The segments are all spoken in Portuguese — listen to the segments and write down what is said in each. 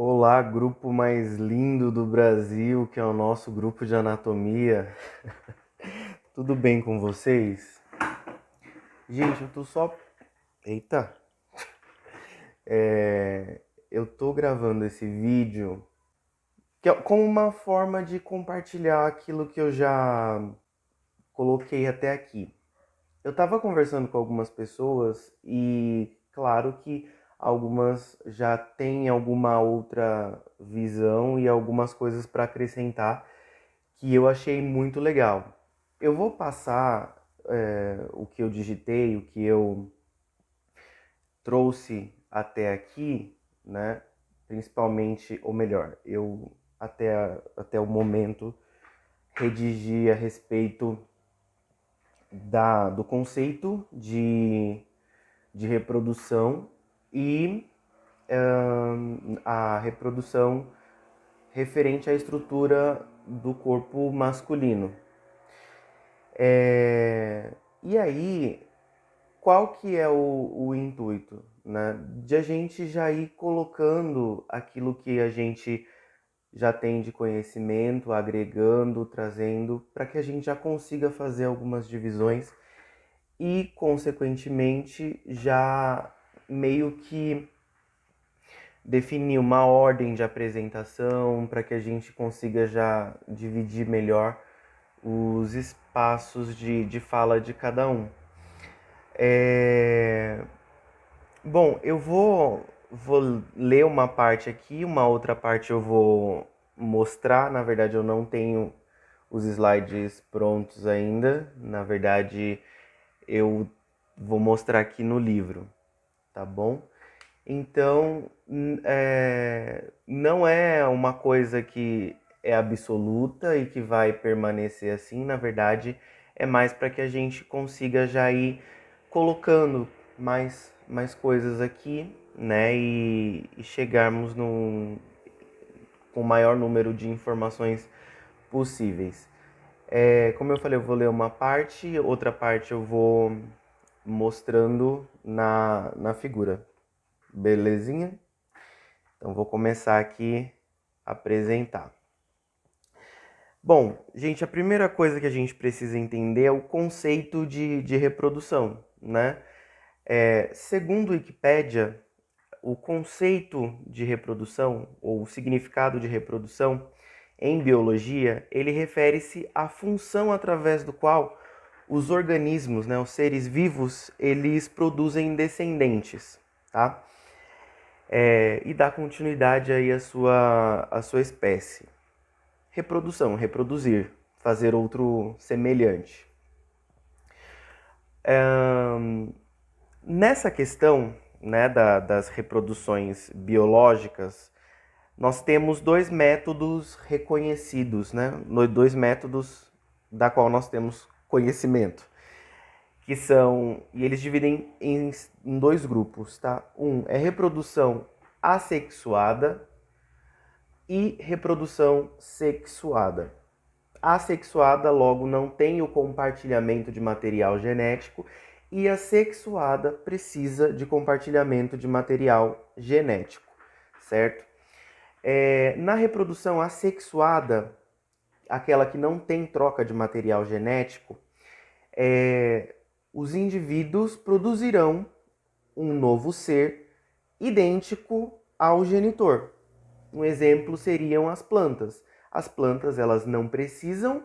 Olá, grupo mais lindo do Brasil, que é o nosso grupo de anatomia. Tudo bem com vocês? Gente, eu tô só. Eita! Eu tô gravando esse vídeo como uma forma de compartilhar aquilo que eu já coloquei até aqui. Eu tava conversando com algumas pessoas e, claro que algumas já têm alguma outra visão e algumas coisas para acrescentar que eu achei muito legal. Eu vou passar o que eu digitei, o que eu trouxe até aqui, né? Principalmente, ou melhor, eu até o momento redigi a respeito do conceito de reprodução e a reprodução referente à estrutura do corpo masculino. E aí, qual que é o intuito, né? De a gente já ir colocando aquilo que a gente já tem de conhecimento, agregando, trazendo, para que a gente já consiga fazer algumas divisões e, consequentemente, já meio que definir uma ordem de apresentação para que a gente consiga já dividir melhor os espaços de fala de cada um. Bom, eu vou ler uma parte aqui, uma outra parte eu vou mostrar. Na verdade, eu não tenho os slides prontos ainda. Na verdade, eu vou mostrar aqui no livro, tá bom? Então, não é uma coisa que é absoluta e que vai permanecer assim. Na verdade, é mais para que a gente consiga já ir colocando mais coisas aqui, né? E chegarmos com o maior número de informações possíveis. Como eu falei, eu vou ler uma parte, outra parte eu vou mostrando na figura. Belezinha? Então vou começar aqui a apresentar. Bom, gente, a primeira coisa que a gente precisa entender é o conceito de reprodução, né? Segundo a Wikipédia, o conceito de reprodução, ou o significado de reprodução em biologia, ele refere-se à função através do qual os organismos, né, os seres vivos, eles produzem descendentes, tá? E dá continuidade aí à sua espécie. Reprodução, reproduzir, fazer outro semelhante. Nessa questão, né, das reproduções biológicas, nós temos dois métodos reconhecidos, né? Dois métodos da qual nós temos conhecimento, e eles dividem em dois grupos, tá? Um é reprodução assexuada e reprodução sexuada. Assexuada, logo, não tem o compartilhamento de material genético, e a sexuada precisa de compartilhamento de material genético, certo? Na reprodução assexuada, aquela que não tem troca de material genético, os indivíduos produzirão um novo ser idêntico ao genitor. Um exemplo seriam as plantas. As plantas, elas não precisam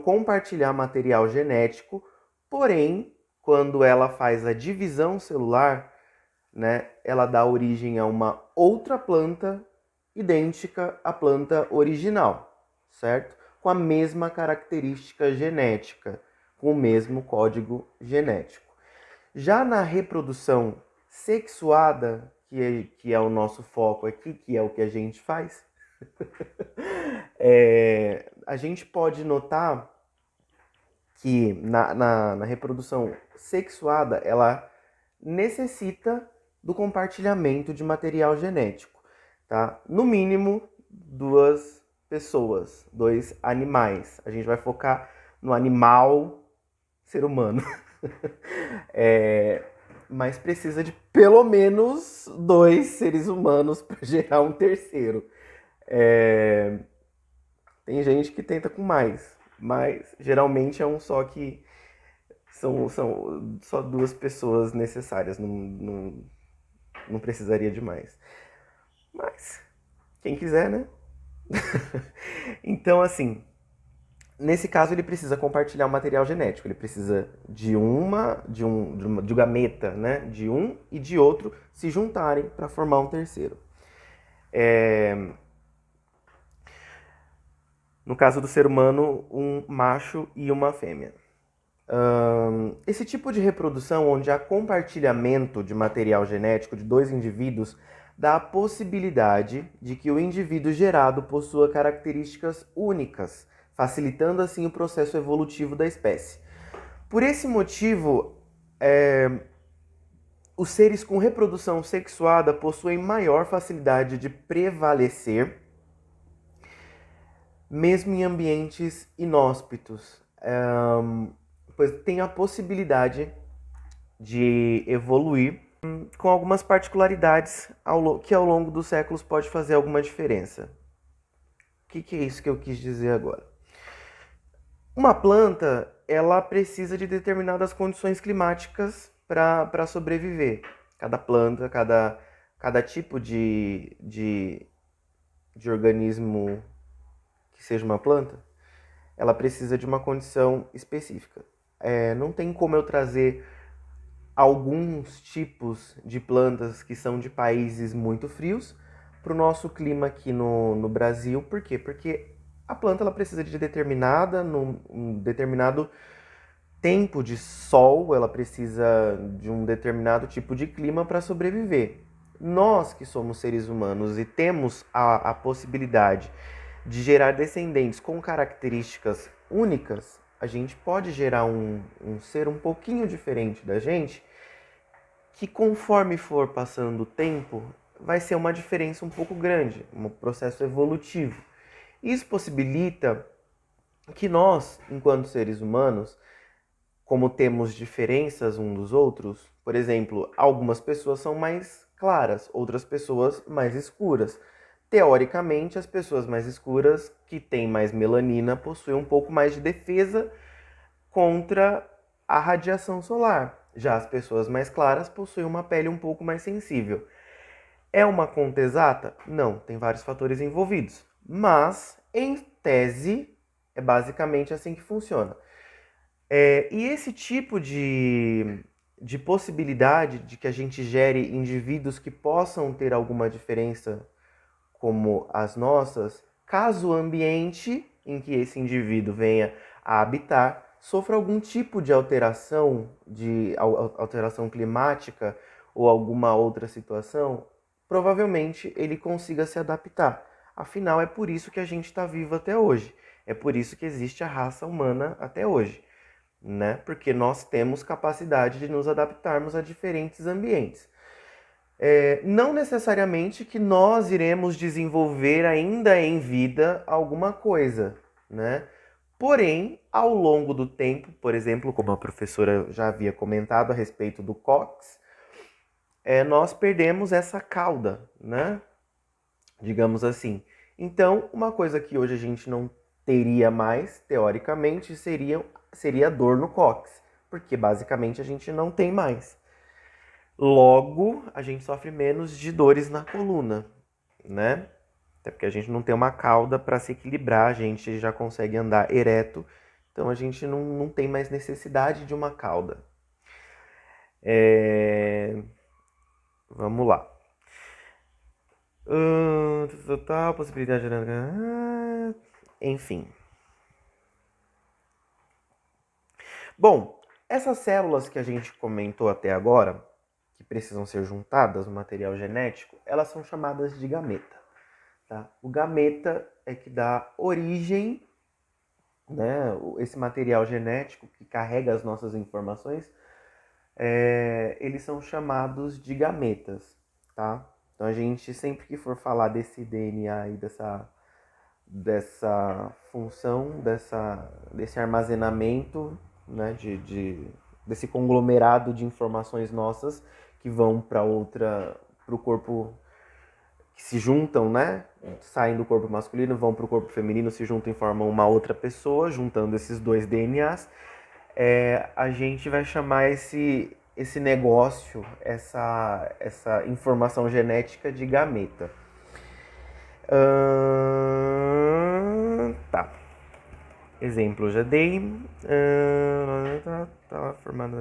compartilhar material genético, porém, quando ela faz a divisão celular, né, ela dá origem a uma outra planta idêntica à planta original, certo? Com a mesma característica genética, com o mesmo código genético. Já na reprodução sexuada, que é o nosso foco aqui, que é o que a gente faz, a gente pode notar que na reprodução sexuada, ela necessita do compartilhamento de material genético, tá? No mínimo, duas pessoas, dois animais. A gente vai focar no animal ser humano. mas precisa de pelo menos 2 seres humanos para gerar um terceiro. Tem gente que tenta com mais, mas geralmente é um só que são só 2 pessoas necessárias, não precisaria de mais. Mas, quem quiser, né? Então, assim, nesse caso ele precisa compartilhar o material genético, ele precisa de um gameta, né? De um e de outro se juntarem para formar um terceiro. No caso do ser humano, um macho e uma fêmea. Esse tipo de reprodução, onde há compartilhamento de material genético de 2 indivíduos, dá a possibilidade de que o indivíduo gerado possua características únicas, facilitando assim o processo evolutivo da espécie. Por esse motivo, os seres com reprodução sexuada possuem maior facilidade de prevalecer, mesmo em ambientes inóspitos, pois tem a possibilidade de evoluir com algumas particularidades que ao longo dos séculos pode fazer alguma diferença. O que é isso que eu quis dizer agora? Uma planta, ela precisa de determinadas condições climáticas para sobreviver. Cada planta, cada tipo de organismo que seja uma planta, ela precisa de uma condição específica. Não tem como eu trazer alguns tipos de plantas que são de países muito frios para o nosso clima aqui no Brasil. Por quê? Porque a planta ela precisa de um determinado tempo de sol, ela precisa de um determinado tipo de clima para sobreviver. Nós que somos seres humanos e temos a possibilidade de gerar descendentes com características únicas, a gente pode gerar um ser um pouquinho diferente da gente, que conforme for passando o tempo, vai ser uma diferença um pouco grande, um processo evolutivo. Isso possibilita que nós, enquanto seres humanos, como temos diferenças uns dos outros, por exemplo, algumas pessoas são mais claras, outras pessoas mais escuras. Teoricamente, as pessoas mais escuras, que têm mais melanina, possuem um pouco mais de defesa contra a radiação solar. Já as pessoas mais claras possuem uma pele um pouco mais sensível. É uma conta exata? Não, tem vários fatores envolvidos. Mas, em tese, é basicamente assim que funciona. E esse tipo de possibilidade de que a gente gere indivíduos que possam ter alguma diferença como as nossas, caso o ambiente em que esse indivíduo venha a habitar sofra algum tipo de alteração climática ou alguma outra situação, provavelmente ele consiga se adaptar. Afinal, é por isso que a gente está vivo até hoje. É por isso que existe a raça humana até hoje, né? Porque nós temos capacidade de nos adaptarmos a diferentes ambientes. Não necessariamente que nós iremos desenvolver ainda em vida alguma coisa, né? Porém, ao longo do tempo, por exemplo, como a professora já havia comentado a respeito do cóccix, nós perdemos essa cauda, né? Digamos assim. Então, uma coisa que hoje a gente não teria mais, teoricamente, seria dor no cóccix, porque basicamente a gente não tem mais. Logo, a gente sofre menos de dores na coluna, né? Até porque a gente não tem uma cauda para se equilibrar, a gente já consegue andar ereto, então a gente não tem mais necessidade de uma cauda. Vamos lá. Total possibilidade de... Enfim. Bom, essas células que a gente comentou até agora, que precisam ser juntadas no material genético, elas são chamadas de gameta. Tá? O gameta é que dá origem, né, esse material genético que carrega as nossas informações, eles são chamados de gametas. Tá? Então a gente, sempre que for falar desse DNA e dessa função, desse armazenamento, né, desse conglomerado de informações nossas que vão para o corpo, que se juntam, né? Saem do corpo masculino, vão para o corpo feminino, se juntam e formam uma outra pessoa, juntando esses dois DNAs. A gente vai chamar esse negócio, essa informação genética de gameta. Tá. Exemplo, já dei. Tá formado.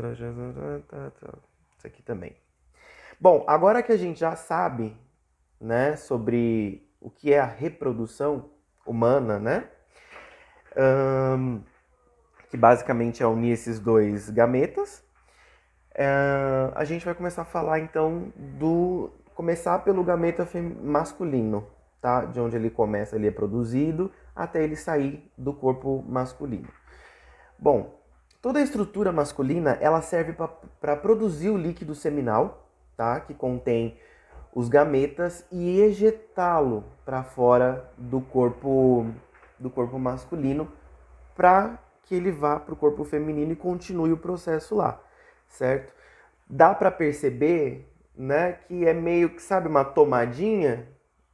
Isso aqui também. Bom, agora que a gente já sabe, né, sobre o que é a reprodução humana, né? Que basicamente é unir esses dois gametas. A gente vai começar a falar então começar pelo gameta masculino, tá? De onde ele começa, ele é produzido até ele sair do corpo masculino. Bom, toda a estrutura masculina ela serve para produzir o líquido seminal, tá? Que contém os gametas e ejetá-lo para fora do corpo masculino para que ele vá para o corpo feminino e continue o processo lá, certo? Dá para perceber, né, que é meio que, sabe, uma tomadinha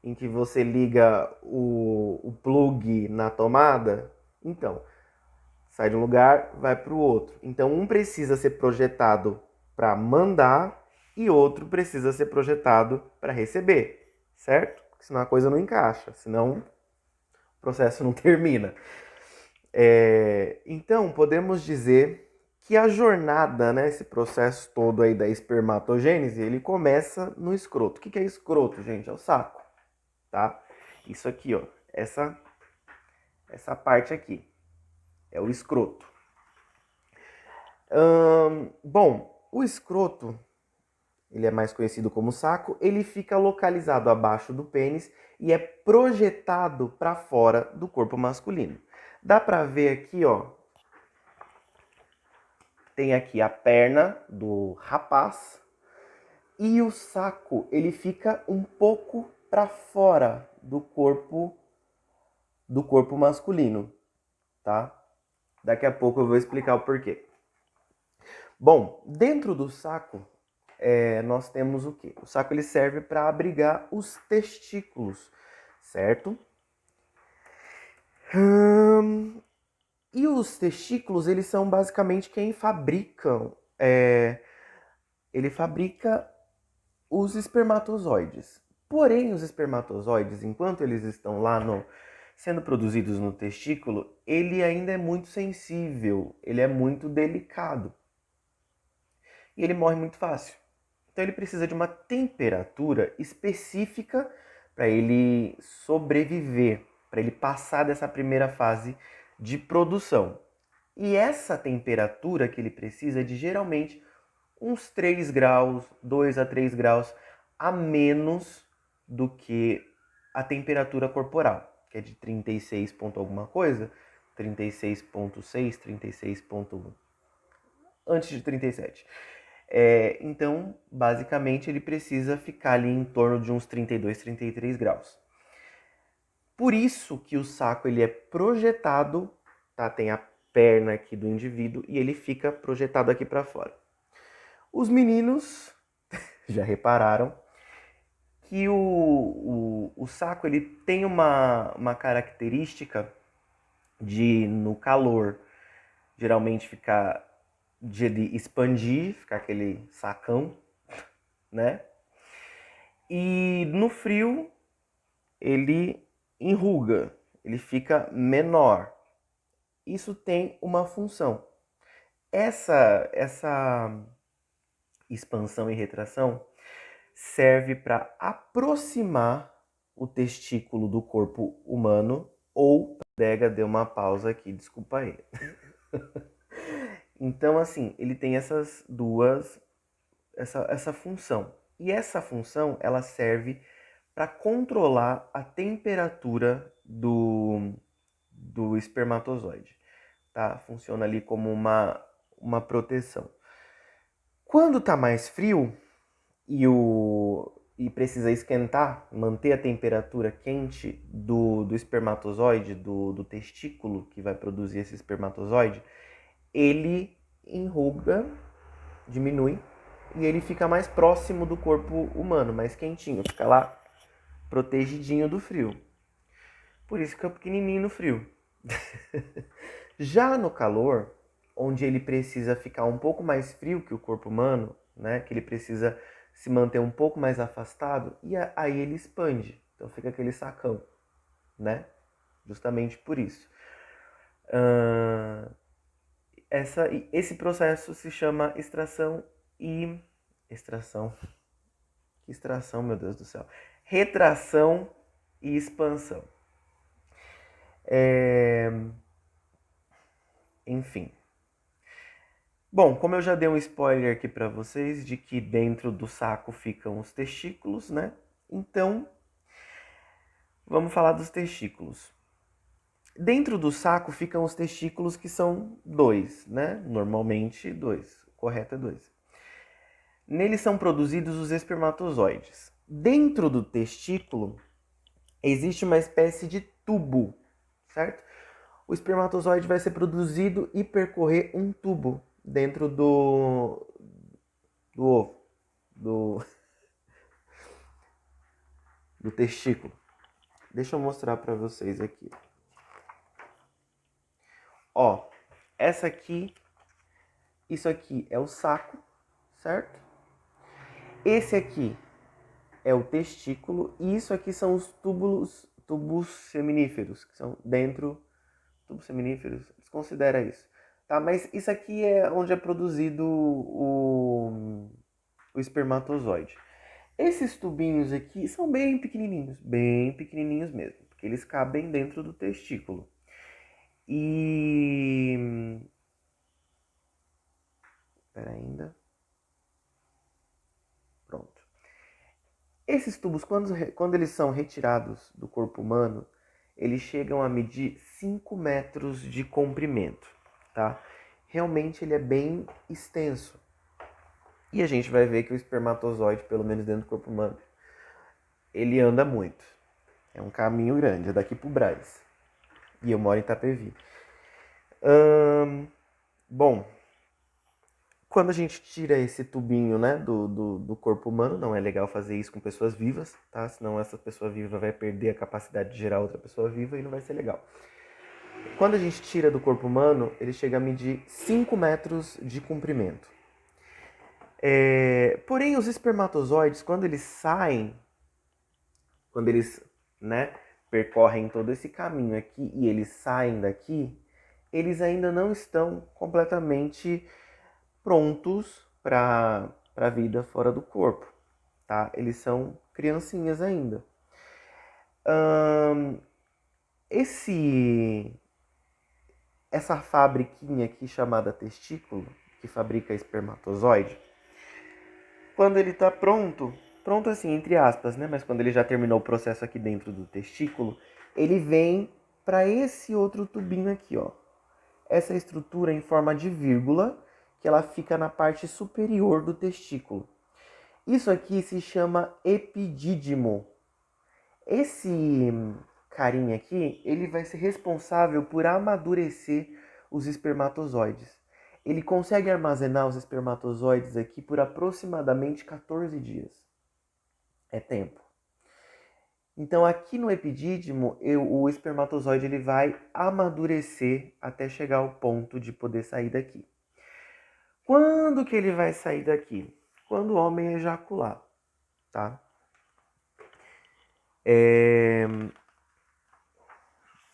em que você liga o plug na tomada? Então, sai de um lugar, vai para o outro. Então, um precisa ser projetado para mandar e outro precisa ser projetado para receber, certo? Porque senão a coisa não encaixa, senão o processo não termina. Então, podemos dizer que a jornada, né, esse processo todo aí da espermatogênese, ele começa no escroto. O que é escroto, gente? É o saco, tá? Isso aqui, ó, essa parte aqui é o escroto. Bom, o escroto, ele é mais conhecido como saco, ele fica localizado abaixo do pênis e é projetado para fora do corpo masculino. Dá para ver aqui, ó, tem aqui a perna do rapaz e o saco, ele fica um pouco para fora do corpo masculino, tá? Daqui a pouco eu vou explicar o porquê. Bom, dentro do saco, nós temos o quê? O saco ele serve para abrigar os testículos, certo? E os testículos, eles são basicamente quem fabricam, ele fabrica os espermatozoides. Porém, os espermatozoides, enquanto eles estão lá sendo produzidos no testículo, ele ainda é muito sensível, ele é muito delicado. E ele morre muito fácil. Então ele precisa de uma temperatura específica para ele sobreviver, para ele passar dessa primeira fase de produção. E essa temperatura que ele precisa é de geralmente uns 3 graus, 2 a 3 graus a menos do que a temperatura corporal, que é de 36 ponto alguma coisa, 36,6, 36 ponto... antes de 37. Então, basicamente, ele precisa ficar ali em torno de uns 32, 33 graus. Por isso que o saco ele é projetado, tá? Tem a perna aqui do indivíduo e ele fica projetado aqui para fora. Os meninos já repararam que o saco ele tem uma característica de, no calor, geralmente ficar de ele expandir, ficar aquele sacão, né? E no frio ele enruga, ele fica menor. Isso tem uma função. Essa expansão e retração serve para aproximar o testículo do corpo humano ou... Dega deu uma pausa aqui, desculpa aí. Então, assim, ele tem essas duas, essa função. E essa função, ela serve para controlar a temperatura do espermatozoide, tá? Funciona ali como uma proteção. Quando tá mais frio e precisa esquentar, manter a temperatura quente do espermatozoide, do testículo que vai produzir esse espermatozoide, ele enruga, diminui, e ele fica mais próximo do corpo humano, mais quentinho, fica lá protegidinho do frio. Por isso fica pequenininho no frio. Já no calor, onde ele precisa ficar um pouco mais frio que o corpo humano, né? Que ele precisa se manter um pouco mais afastado, e aí ele expande. Então fica aquele sacão, né? Justamente por isso. Esse processo se chama extração e... Extração? Que extração, meu Deus do céu. Retração e expansão. Enfim. Bom, como eu já dei um spoiler aqui para vocês de que dentro do saco ficam os testículos, né? Então, vamos falar dos testículos. Dentro do saco ficam os testículos que são 2, né? Normalmente 2. O correto é 2. Neles são produzidos os espermatozoides. Dentro do testículo existe uma espécie de tubo, certo? O espermatozoide vai ser produzido e percorrer um tubo dentro do ovo, do testículo. Deixa eu mostrar para vocês aqui. Ó, isso aqui é o saco, certo? Esse aqui é o testículo e isso aqui são os tubos seminíferos, que são dentro, tubos seminíferos, desconsidera isso, tá? Mas isso aqui é onde é produzido o espermatozoide. Esses tubinhos aqui são bem pequenininhos mesmo, porque eles cabem dentro do testículo. E... Espera ainda. Pronto. Esses tubos, quando eles são retirados do corpo humano, eles chegam a medir 5 metros de comprimento, tá? Realmente ele é bem extenso. E a gente vai ver que o espermatozoide, pelo menos dentro do corpo humano, ele anda muito. É um caminho grande, é daqui pro Brás. E eu moro em Itapevi. Bom, quando a gente tira esse tubinho, né, do corpo humano, não é legal fazer isso com pessoas vivas, tá? Senão essa pessoa viva vai perder a capacidade de gerar outra pessoa viva e não vai ser legal. Quando a gente tira do corpo humano, ele chega a medir 5 metros de comprimento. Porém, os espermatozoides, quando eles saem, quando eles, né, percorrem todo esse caminho aqui e eles saem daqui, eles ainda não estão completamente prontos para a vida fora do corpo, tá? Eles são criancinhas ainda. Essa fabriquinha aqui chamada testículo, que fabrica espermatozoide, quando ele está pronto assim, entre aspas, né? Mas quando ele já terminou o processo aqui dentro do testículo, ele vem para esse outro tubinho aqui, ó. Essa estrutura em forma de vírgula, que ela fica na parte superior do testículo. Isso aqui se chama epidídimo. Esse carinha aqui, ele vai ser responsável por amadurecer os espermatozoides. Ele consegue armazenar os espermatozoides aqui por aproximadamente 14 dias. É tempo. Então aqui no epidídimo, o espermatozoide ele vai amadurecer até chegar ao ponto de poder sair daqui. Quando que ele vai sair daqui? Quando o homem ejacular, tá?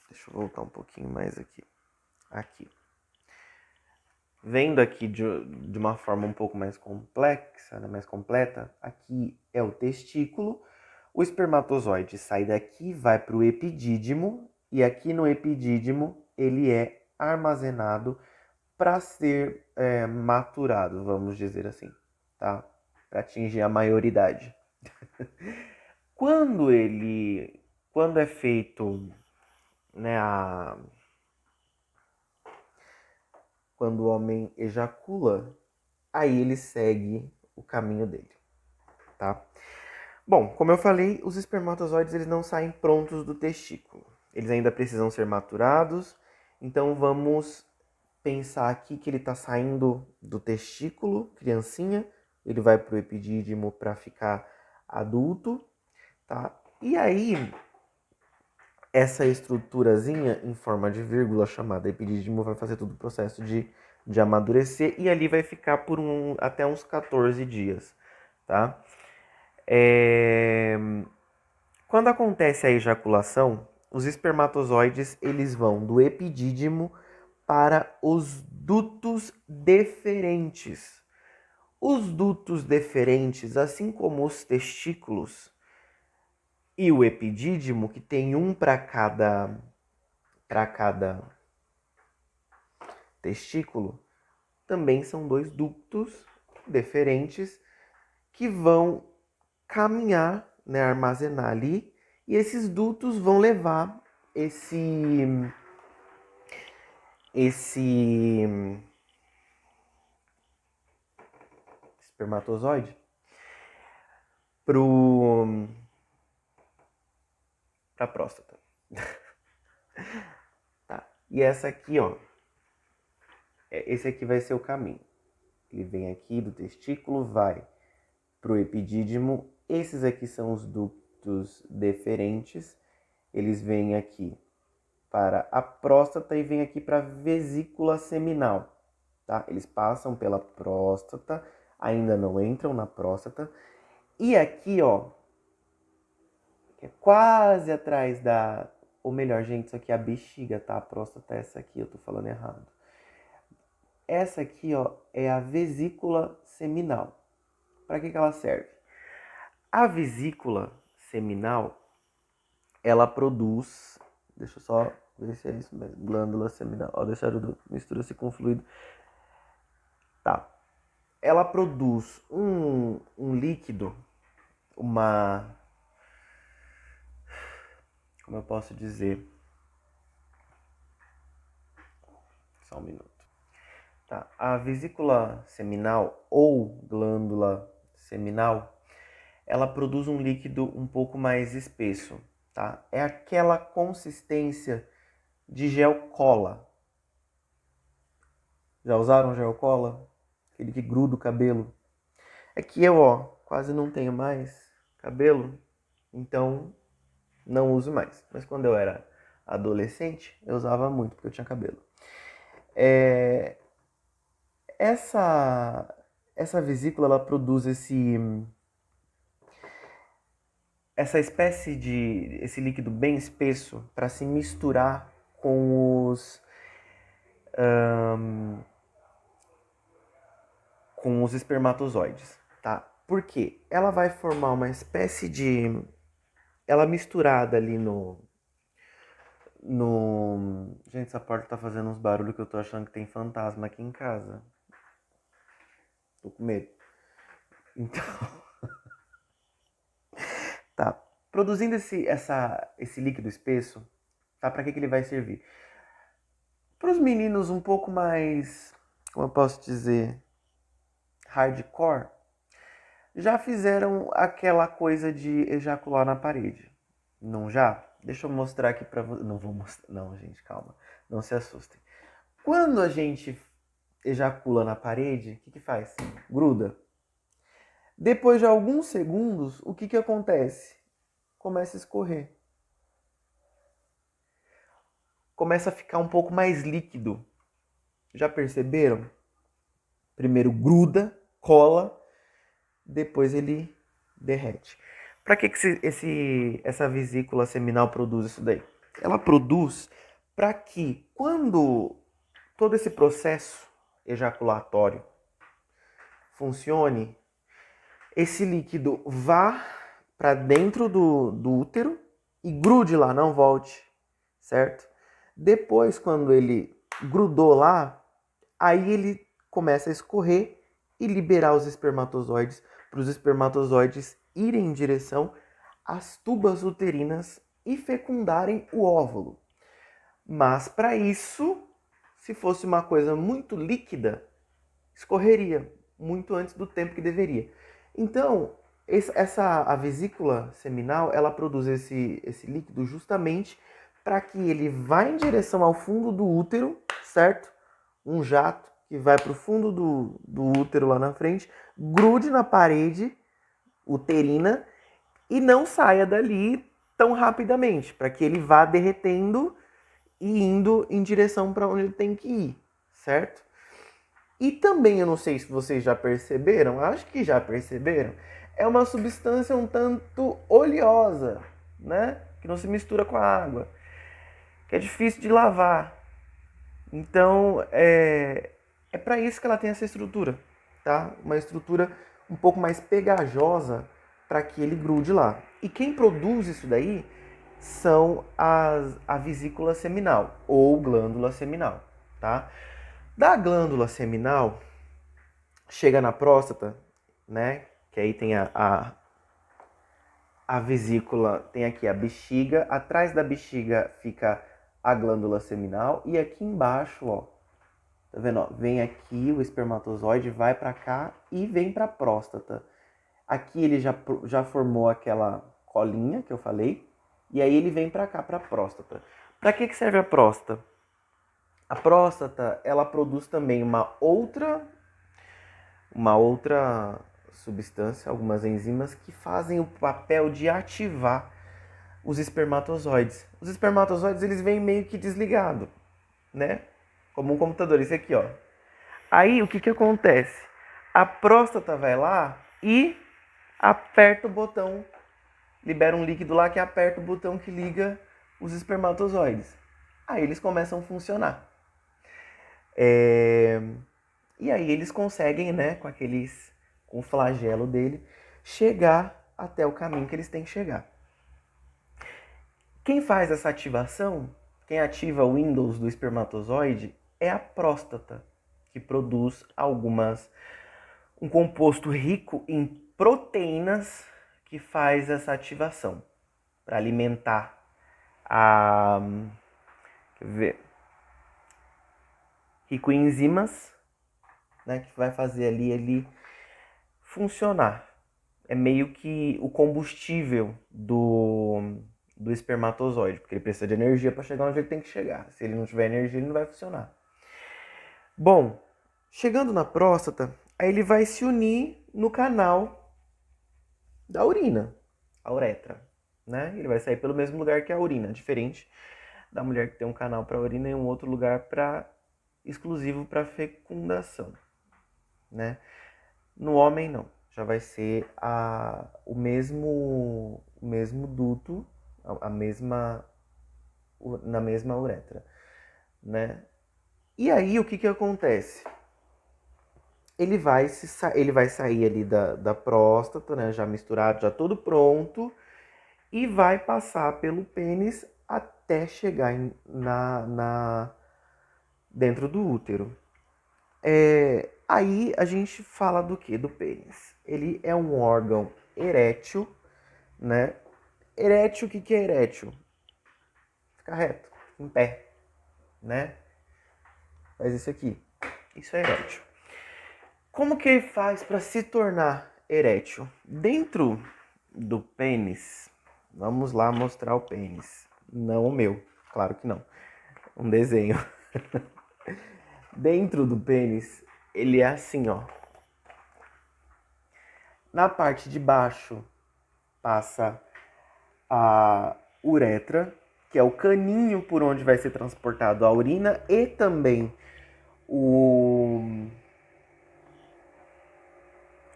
Deixa eu voltar um pouquinho mais aqui. Aqui. Vendo aqui de uma forma um pouco mais complexa, né, mais completa, aqui é o testículo. O espermatozoide sai daqui, vai para o epidídimo, e aqui no epidídimo ele é armazenado para ser maturado, vamos dizer assim, tá? Para atingir a maioridade. Quando é feito, né, quando o homem ejacula, aí ele segue o caminho dele, tá? Bom, como eu falei, os espermatozoides eles não saem prontos do testículo. Eles ainda precisam ser maturados, então vamos pensar aqui que ele está saindo do testículo, criancinha, ele vai para o epidídimo para ficar adulto, tá? E aí, essa estruturazinha em forma de vírgula chamada epidídimo vai fazer todo o processo de amadurecer e ali vai ficar por até uns 14 dias, tá? Quando acontece a ejaculação, os espermatozoides eles vão do epidídimo para os dutos deferentes. Os dutos deferentes, assim como os testículos e o epidídimo, que tem um para cada testículo, também são dois ductos deferentes que vão caminhar, né, armazenar ali, e esses dutos vão levar esse espermatozoide para a próstata. Tá. E essa aqui, ó, esse aqui vai ser o caminho. Ele vem aqui do testículo, vai para o epidídimo. Esses aqui são os ductos deferentes. Eles vêm aqui para a próstata e vêm aqui para a vesícula seminal. Tá? Eles passam pela próstata, ainda não entram na próstata. E aqui, ó, que é quase atrás da... Ou melhor, gente, isso aqui é a bexiga, tá? A próstata é essa aqui, eu tô falando errado. Essa aqui, ó, é a vesícula seminal. Para que ela serve? A vesícula seminal, ela produz... Deixa eu só ver se é isso mesmo. Glândula seminal. Ó, deixaram mistura-se com fluido. Tá. Ela produz um líquido, uma... Como eu posso dizer? Só um minuto. Tá. A vesícula seminal ou glândula seminal, ela produz um líquido um pouco mais espesso, tá? É aquela consistência de gel cola. Já usaram gel cola? Aquele que gruda o cabelo. É que eu, ó, quase não tenho mais cabelo, então não uso mais. Mas quando eu era adolescente, eu usava muito, porque eu tinha cabelo. Essa vesícula, ela produz essa espécie de... esse líquido bem espesso para se misturar com os espermatozoides, tá? Por quê? Ela vai formar uma espécie de... Ela misturada ali Gente, essa porta tá fazendo uns barulhos que eu tô achando que tem fantasma aqui em casa. Tô com medo. Então... Tá. Produzindo esse líquido espesso, tá? Pra que ele vai servir? Para os meninos um pouco mais... Como eu posso dizer? Hardcore. Já fizeram aquela coisa de ejacular na parede. Não já? Deixa eu mostrar aqui pra vocês. Não vou mostrar. Não, gente, calma. Não se assustem. Quando a gente ejacula na parede, o que faz? Gruda. Depois de alguns segundos, o que acontece? Começa a escorrer. Começa a ficar um pouco mais líquido. Já perceberam? Primeiro gruda, cola, depois ele derrete. Para que essa vesícula seminal produz isso daí? Ela produz para que quando todo esse processo ejaculatório funcione, esse líquido vá para dentro do útero e grude lá, não volte, certo? Depois, quando ele grudou lá, aí ele começa a escorrer e liberar os espermatozoides, para os espermatozoides irem em direção às tubas uterinas e fecundarem o óvulo. Mas para isso, se fosse uma coisa muito líquida, escorreria muito antes do tempo que deveria. Então, a vesícula seminal, ela produz esse líquido justamente para que ele vá em direção ao fundo do útero, certo? um jato que vai para o fundo do útero lá na frente, grude na parede uterina e não saia dali tão rapidamente, para que ele vá derretendo e indo em direção para onde ele tem que ir, certo? E também, eu não sei se vocês já perceberam, acho que já perceberam, é uma substância um tanto oleosa, né? Que não se mistura com a água, que é difícil de lavar. Então, é para isso que ela tem essa estrutura, tá? Uma estrutura um pouco mais pegajosa para que ele grude lá. E quem produz isso daí são a vesícula seminal ou glândula seminal, tá? Da glândula seminal chega na próstata, né? Que aí tem a vesícula, tem aqui a bexiga, atrás da bexiga fica a glândula seminal e aqui embaixo, ó, tá vendo? Ó, vem aqui o espermatozoide, vai para cá e vem para a próstata. Aqui ele já formou aquela colinha que eu falei e aí ele vem para cá, para a próstata. Para que serve a próstata? A próstata, ela produz também uma outra substância, algumas enzimas que fazem o papel de ativar os espermatozoides. Os espermatozoides, eles vêm meio que desligados, né? Como um computador, esse aqui, ó. Aí, o que que acontece? A próstata vai lá e aperta o botão, libera um líquido lá que aperta o botão que liga os espermatozoides. Aí eles começam a funcionar. E aí eles conseguem, né, com o flagelo dele, chegar até o caminho que eles têm que chegar. Quem faz essa ativação, quem ativa o Windows do espermatozoide é a próstata, que produz um composto rico em proteínas que faz essa ativação para alimentar rico em enzimas, né, que vai fazer ali funcionar. É meio que o combustível do espermatozoide, porque ele precisa de energia para chegar onde ele tem que chegar. Se ele não tiver energia, ele não vai funcionar. Bom, chegando na próstata, aí ele vai se unir no canal da urina, a uretra, né? Ele vai sair pelo mesmo lugar que a urina, diferente da mulher que tem um canal para urina e um outro lugar exclusivo para fecundação, né? No homem não, já vai ser o mesmo duto, na mesma uretra, né? E aí o que que acontece? Ele vai sair ali da próstata, né? Já misturado, já todo pronto, e vai passar pelo pênis até chegar dentro do útero. Aí a gente fala do que? Do pênis. Ele é um órgão erétil, né? Erétil, o que que é erétil? Fica reto, em pé, né? Faz isso aqui. Isso é erétil. Como que ele faz para se tornar erétil? Dentro do pênis, vamos lá mostrar o pênis. Não o meu, claro que não. Um desenho. Dentro do pênis, ele é assim, ó. Na parte de baixo passa a uretra, que é o caninho por onde vai ser transportado a urina e também o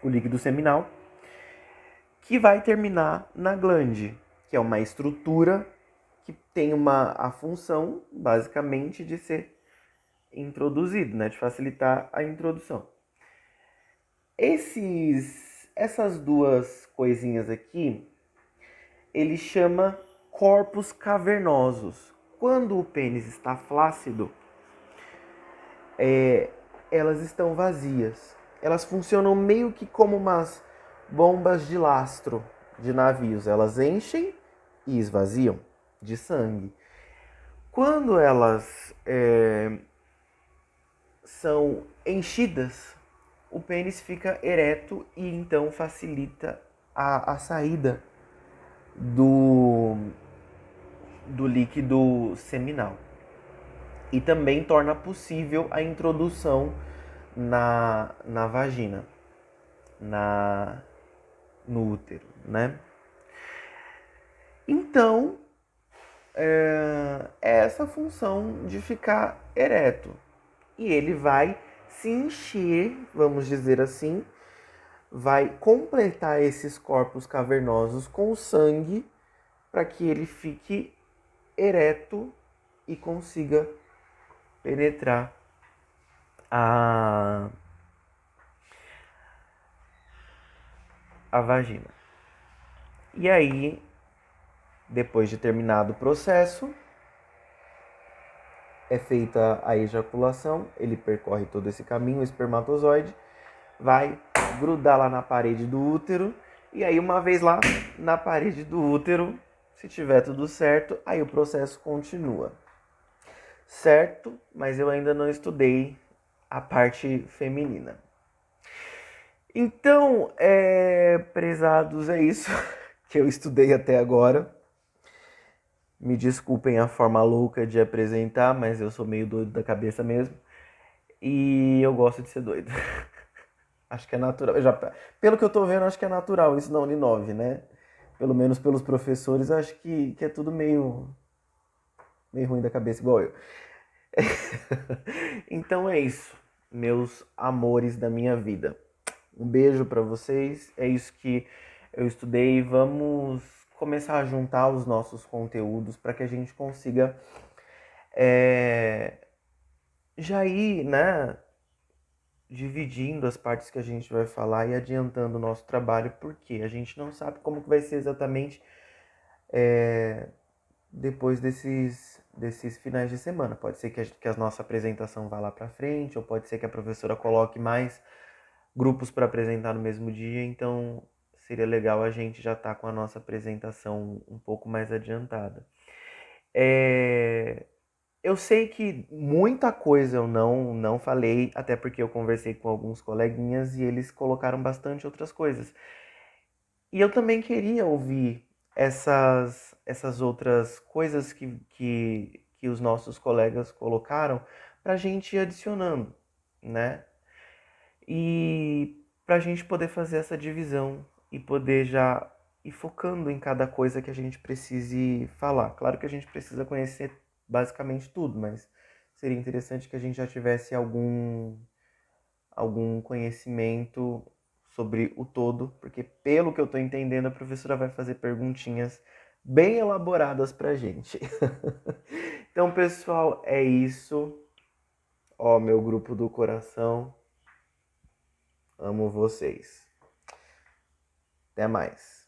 líquido seminal, que vai terminar na glande, que é uma estrutura que tem a função, basicamente, de ser introduzido, né, de facilitar a introdução. Essas duas coisinhas aqui, ele chama corpos cavernosos. Quando o pênis está flácido, elas estão vazias. Elas funcionam meio que como umas bombas de lastro de navios. Elas enchem e esvaziam de sangue. Quando elas são enchidas, o pênis fica ereto e então facilita a saída do líquido seminal. e também torna possível a introdução na vagina, na, no útero, né? Então, é essa função de ficar ereto. E ele vai se encher, vamos dizer assim, vai completar esses corpos cavernosos com sangue para que ele fique ereto e consiga penetrar a, a vagina. E aí, depois de terminado o processo, é feita a ejaculação, ele percorre todo esse caminho, o espermatozoide vai grudar lá na parede do útero, e aí uma vez lá na parede do útero, se tiver tudo certo, aí o processo continua. Certo? Mas eu ainda não estudei a parte feminina. Então, prezados, é isso que eu estudei até agora. Me desculpem a forma louca de apresentar, mas eu sou meio doido da cabeça mesmo. E eu gosto de ser doido. Acho que é natural. Pelo que eu tô vendo, acho que é natural isso na Uninove, né? Pelo menos pelos professores, acho que é tudo meio ruim da cabeça, igual eu. Então é isso, meus amores da minha vida. Um beijo pra vocês. É isso que eu estudei. Vamos começar a juntar os nossos conteúdos para que a gente consiga já ir, né, dividindo as partes que a gente vai falar e adiantando o nosso trabalho, porque a gente não sabe como que vai ser exatamente depois desses finais de semana. Pode ser que a nossa apresentação vá lá para frente, ou pode ser que a professora coloque mais grupos para apresentar no mesmo dia, então seria legal a gente já estar com a nossa apresentação um pouco mais adiantada. Eu sei que muita coisa eu não falei, até porque eu conversei com alguns coleguinhas e eles colocaram bastante outras coisas. E eu também queria ouvir essas outras coisas que os nossos colegas colocaram para a gente ir adicionando, né? E para a gente poder fazer essa divisão e poder já ir focando em cada coisa que a gente precise falar. Claro que a gente precisa conhecer basicamente tudo, mas seria interessante que a gente já tivesse algum conhecimento sobre o todo, porque pelo que eu estou entendendo, a professora vai fazer perguntinhas bem elaboradas pra gente. Então, pessoal, é isso. Ó, meu grupo do coração. Amo vocês. Até mais.